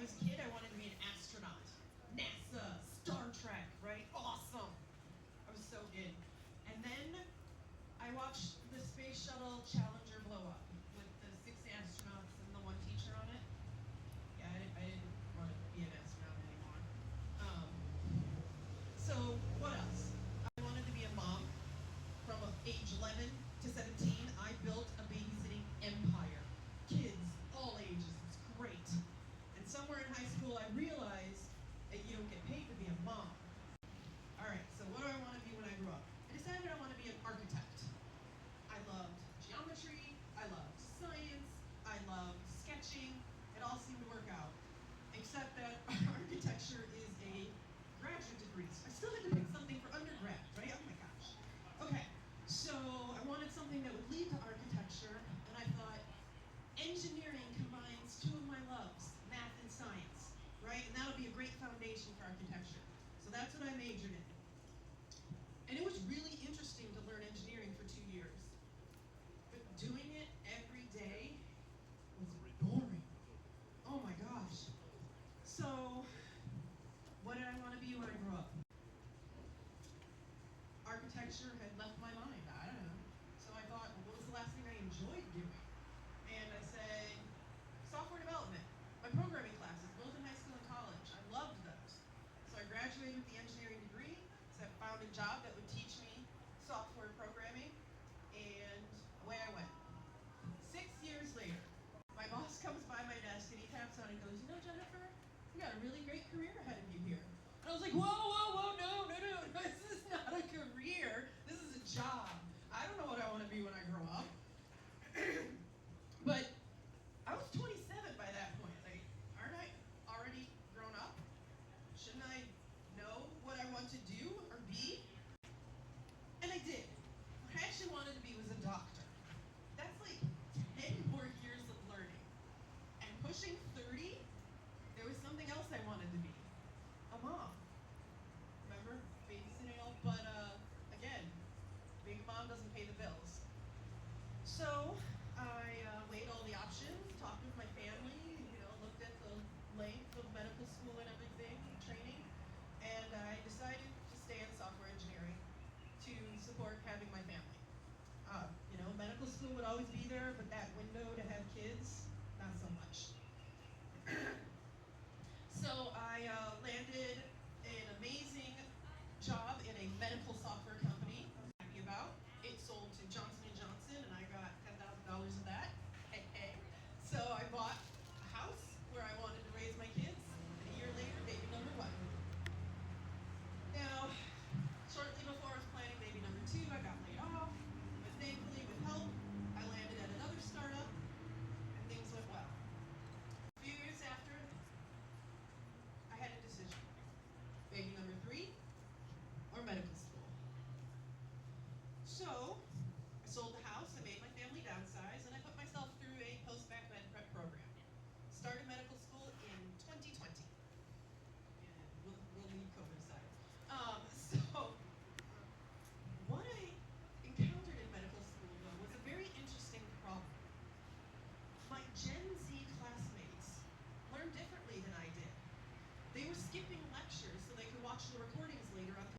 was a kid, I wanted to be an astronaut. NASA, Star Trek, right? Awesome. I was so in. And then I watched the Space Shuttle Challenger blow up with the 6 astronauts and the 1 teacher on it. Yeah, I didn't want to be an astronaut anymore. So what else? I wanted to be a mom. From age 11 to 17, I built a babysitting empire. Kids, all ages, it's great. And somewhere in high school, I realized that you don't get paid to be a mom. All right, so what do I want to be when I grow up? I decided I want to be an architect. I loved geometry, I loved science, I loved sketching. It all seemed to work out, except that architecture is a graduate degree. So I still had to pick something for undergrad, right? Oh my gosh. Okay, so I wanted something that would lead to architecture, and I thought engineering combines 2 of my loves, math and science, right? And that'll be a great foundation for architecture. So that's what I majored in. And it was really interesting to learn engineering for 2 years. But doing it every day was boring. Oh my gosh. So, what did I want to be when I grew up? Architecture had left my mind. I don't know. So I thought, well, what was the last thing I enjoyed doing? And I said, software development. My programming classes, both in high school and college. I loved those. So I graduated with the engineering degree, so I found a job that would teach me software programming, and away I went. 6 years later, my boss comes by my desk and he taps on it and goes, you know, Jennifer, you got a really great career ahead of you here. And I was like, whoa, no, this is not a career, this is a job. I don't know what I want to be when I grow up. But I was 27 by that point. Like, aren't I already grown up? Shouldn't I know what I want to do or be? And I did. What I actually wanted to be was a doctor. That's like 10 more years of learning. And pushing 30, there was something else I wanted to be. A mom. Remember? Babysitting all, but again, being a mom doesn't pay the bills. So I weighed all the options, talked with my family, looked at the length of medical school and everything, and training, and I decided to stay in software engineering to support having my family. Medical school would always be there, but that window to have kids, not so much. So I landed an amazing job in a medical software company I'm happy about. It sold to Johnson & Johnson, and I got $10,000 of that. Hey. So I bought a house where I wanted to raise my kids, and a year later, baby number 1. Now, shortly before I was planning baby number 2, I got laid off, but thankfully with help, I landed at another startup, and things went well. A few years after, I had a decision. Baby number 3, or medical school. So, I sold the house, I made my family downsize, and I put myself through a post-bac med prep program. Started medical school in 2020. And we'll leave COVID aside. So, what I encountered in medical school, though, was a very interesting problem. My Gen Z classmates learned differently than I did. They were skipping lectures so they could watch the recordings later on